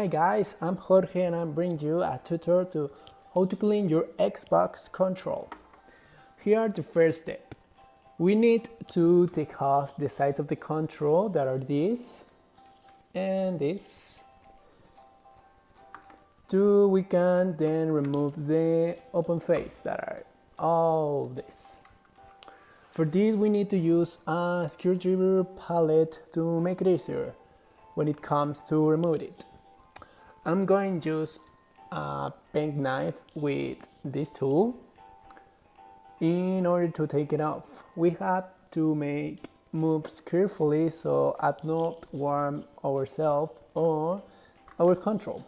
Hi guys, I'm Jorge and I'm bringing you a tutorial to how to clean your Xbox control. Here are the first step. We need to take off the sides of the control that are this and this. We can then remove the open face that are all this. For this we need to use a screwdriver palette to make it easier when it comes to remove it. I'm going to use a penknife with this tool in order to take it off. We have to make moves carefully so as not harm ourselves or our control.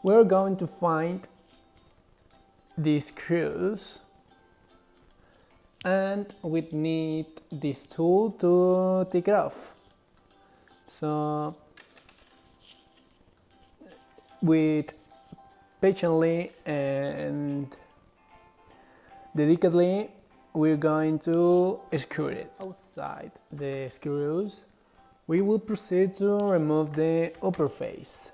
We're going to find these screws and we need this tool to take it off. So with patiently and delicately we're going to screw it. Outside the screws we will proceed to remove the upper face.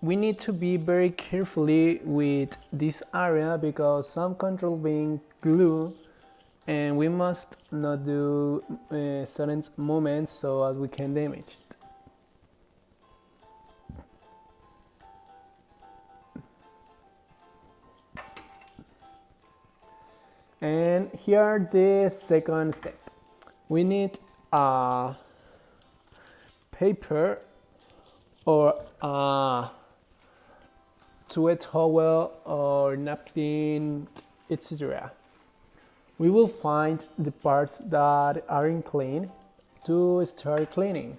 We need to be very carefully with this area because some control being glue and we must not do sudden movements so as we can damage it. And here the second step. We need a paper or a wet towel or napkin, etc. We will find the parts that aren't clean to start cleaning.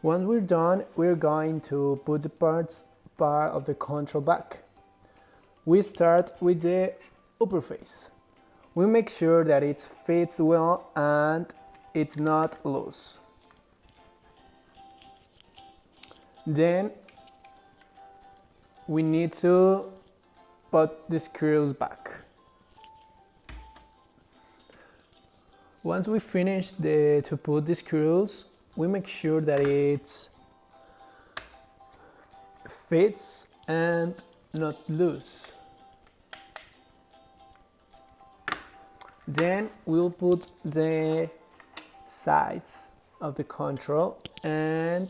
Once we're done, we're going to put the part of the control back. We start with the upper face. We make sure that it fits well and it's not loose. Then we need to put the screws back. Once we finish to put the screws, we make sure that it fits and not loose. Then we'll put the sides of the control, and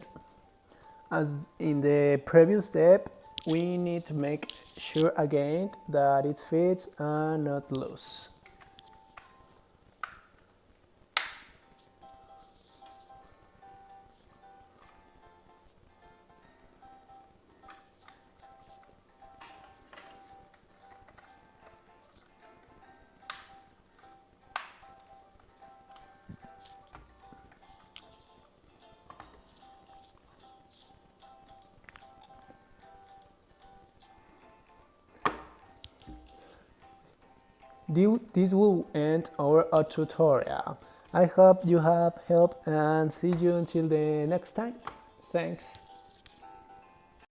as in the previous step, we need to make sure again that it fits and not loose. This will end our tutorial. I hope you have helped and see you until the next time. Thanks.